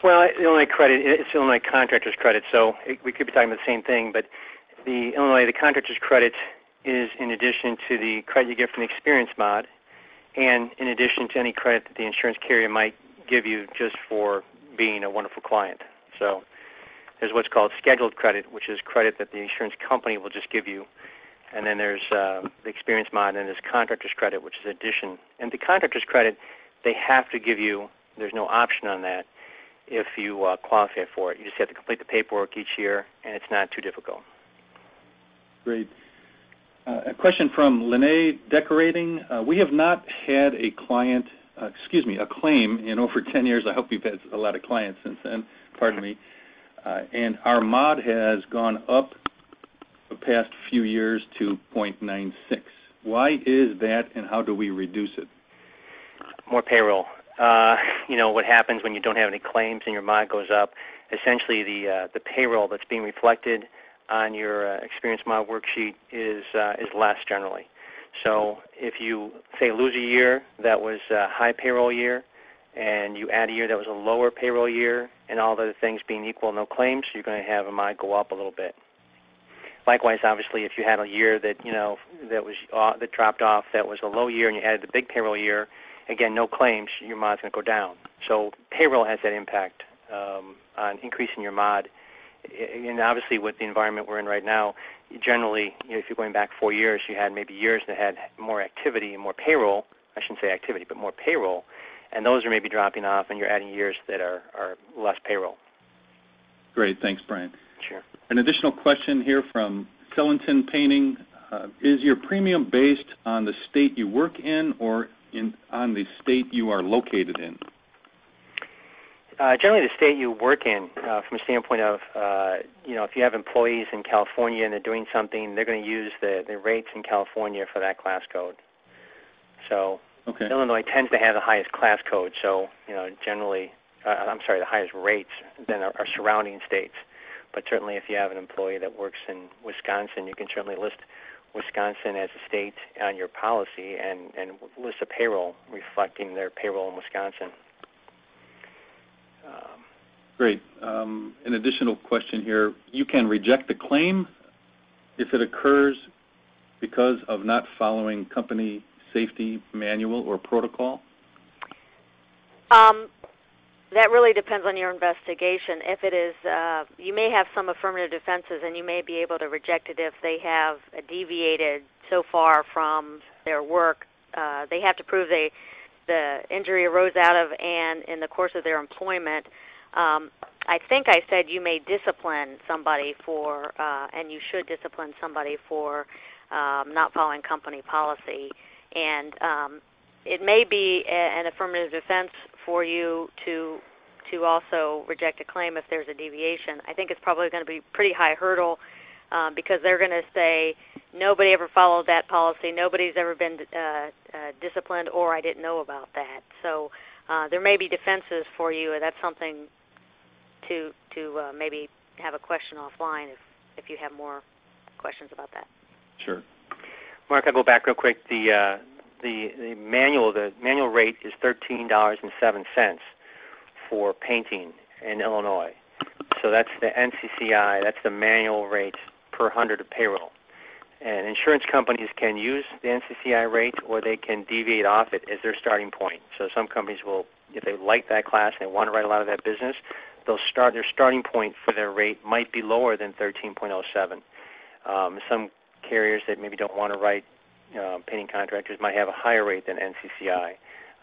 Well, Illinois credit, it's Illinois contractor's credit, so we could be talking about the same thing, but the contractor's credit is in addition to the credit you get from the experience mod, and in addition to any credit that the insurance carrier might give you just for being a wonderful client. So there's what's called scheduled credit, which is credit that the insurance company will just give you. And then there's the experience mod, and then there's contractor's credit, which is addition. And the contractor's credit, they have to give you, there's no option on that if you qualify for it. You just have to complete the paperwork each year, and it's not too difficult.
Great. A question from Lene Decorating. We have not had a claim in over 10 years. I hope you've had a lot of clients since then. Pardon me. And our mod has gone up the past few years to 0.96. Why is that, and how do we reduce it?
More payroll. What happens when you don't have any claims and your mod goes up, essentially the payroll that's being reflected on your experience mod worksheet is less generally. So if you, say, lose a year that was a high payroll year, and you add a year that was a lower payroll year, and all the other things being equal, no claims, you're going to have a mod go up a little bit. Likewise, obviously, if you had a year that that dropped off, that was a low year, and you added the big payroll year, again, no claims, your mod's going to go down. So payroll has that impact on increasing your mod. And obviously, with the environment we're in right now, generally, if you're going back 4 years, you had maybe years that had more activity and more payroll. I shouldn't say activity, but more payroll. And those are maybe dropping off, and you're adding years that are less payroll.
Great. Thanks, Brian.
Sure.
An additional question here from Sellington Painting. Is your premium based on the state you work in or on the state you are located in?
Generally, the state you work in, from a standpoint of, if you have employees in California and they're doing something, they're going to use the rates in California for that class code. So okay. Illinois tends to have the highest class code, so, generally, the highest rates than our surrounding states. But certainly if you have an employee that works in Wisconsin, you can certainly list Wisconsin as a state on your policy and list a payroll reflecting their payroll in Wisconsin.
Great. An additional question here. You can reject a claim if it occurs because of not following company safety manual or protocol?
That really depends on your investigation. If it is, you may have some affirmative defenses, and you may be able to reject it if they have deviated so far from their work. They have to prove the injury arose out of and in the course of their employment. I think I said you may discipline somebody for, and you should discipline somebody for not following company policy. And it may be an affirmative defense for you to also reject a claim if there's a deviation. I think it's probably going to be a pretty high hurdle because they're going to say nobody ever followed that policy, nobody's ever been disciplined, or I didn't know about that. So there may be defenses for you, and that's something to maybe have a question offline if you have more questions about that.
Sure.
Mark, I'll go back real quick. The manual rate is $13.07 for painting in Illinois. So that's the NCCI, that's the manual rate per 100 of payroll. And insurance companies can use the NCCI rate, or they can deviate off it as their starting point. So some companies will, if they like that class and they want to write a lot of that business, they'll start their starting point for their rate might be lower than 13.07. Some carriers that maybe don't want to write painting contractors might have a higher rate than NCCI.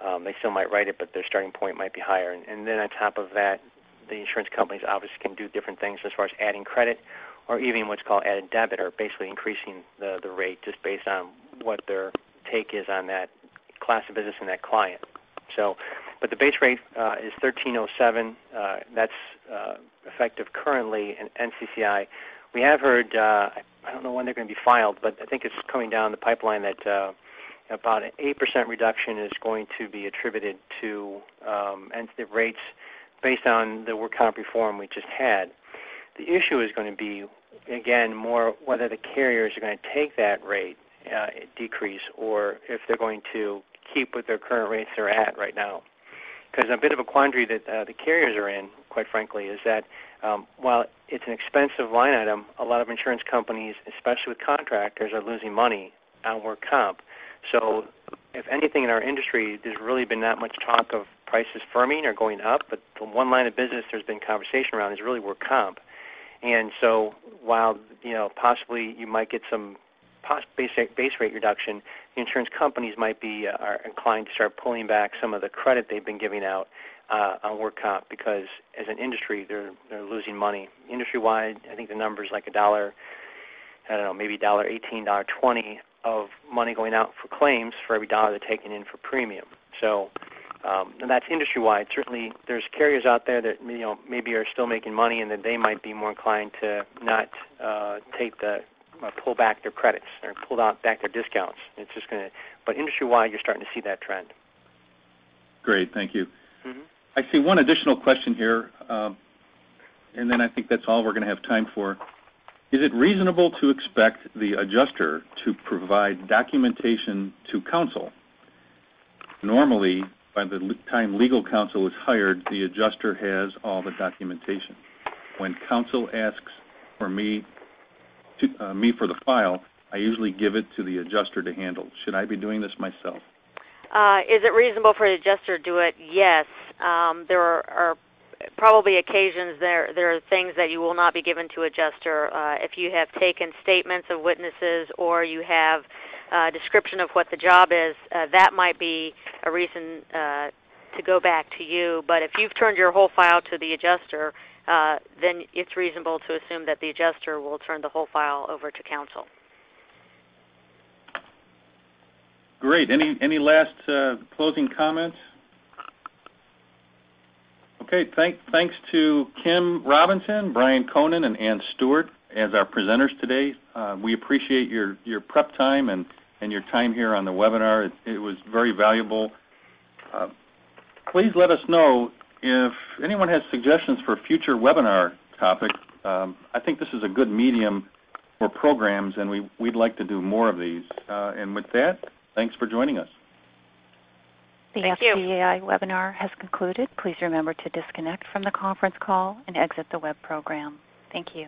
They still might write it, but their starting point might be higher. And then on top of that, the insurance companies obviously can do different things as far as adding credit or even what's called added debit, or basically increasing the rate just based on what their take is on that class of business and that client. So, but the base rate is $13.07. That's effective currently in NCCI. We have heard, I don't know when they're going to be filed, but I think it's coming down the pipeline that about an 8% reduction is going to be attributed to the rates based on the work comp reform we just had. The issue is going to be, again, more whether the carriers are going to take that rate decrease or if they're going to keep with their current rates they're at right now. Because a bit of a quandary that the carriers are in, quite frankly, is that while it's an expensive line item, a lot of insurance companies, especially with contractors, are losing money on work comp. So if anything in our industry, there's really been not much talk of prices firming or going up, but the one line of business there's been conversation around is really work comp. And so while possibly you might get some base rate reduction, the insurance companies might be are inclined to start pulling back some of the credit they've been giving out on work comp, because as an industry they're losing money. Industry-wide, I think the number is like $1, I don't know, maybe $1.18, $1.20 of money going out for claims for every dollar they're taking in for premium. So and that's industry-wide. Certainly there's carriers out there that maybe are still making money, and that they might be more inclined to not pull back their credits or pull back their discounts. It's just going to, but industry-wide, you're starting to see that trend.
Great, thank you.
Mm-hmm.
I see one additional question here, and then I think that's all we're going to have time for. Is it reasonable to expect the adjuster to provide documentation to counsel? Normally, by the time legal counsel is hired, the adjuster has all the documentation. When counsel asks for me for the file, I usually give it to the adjuster to handle. Should I be doing this myself?
Is it reasonable for the adjuster to do it? Yes. There are probably occasions there are things that you will not be given to adjuster. If you have taken statements of witnesses or you have a description of what the job is, that might be a reason to go back to you. But if you've turned your whole file to the adjuster, then it's reasonable to assume that the adjuster will turn the whole file over to counsel.
Great. Any last closing comments? Okay. Thanks to Kim Robinson, Brian Konen, and Ann Stewart as our presenters today. We appreciate your prep time and your time here on the webinar. It was very valuable. Please let us know if anyone has suggestions for future webinar topics. I think this is a good medium for programs, and we'd like to do more of these. And with that, thanks for joining us.
The FCAI webinar has concluded. Please remember to disconnect from the conference call and exit the web program. Thank you.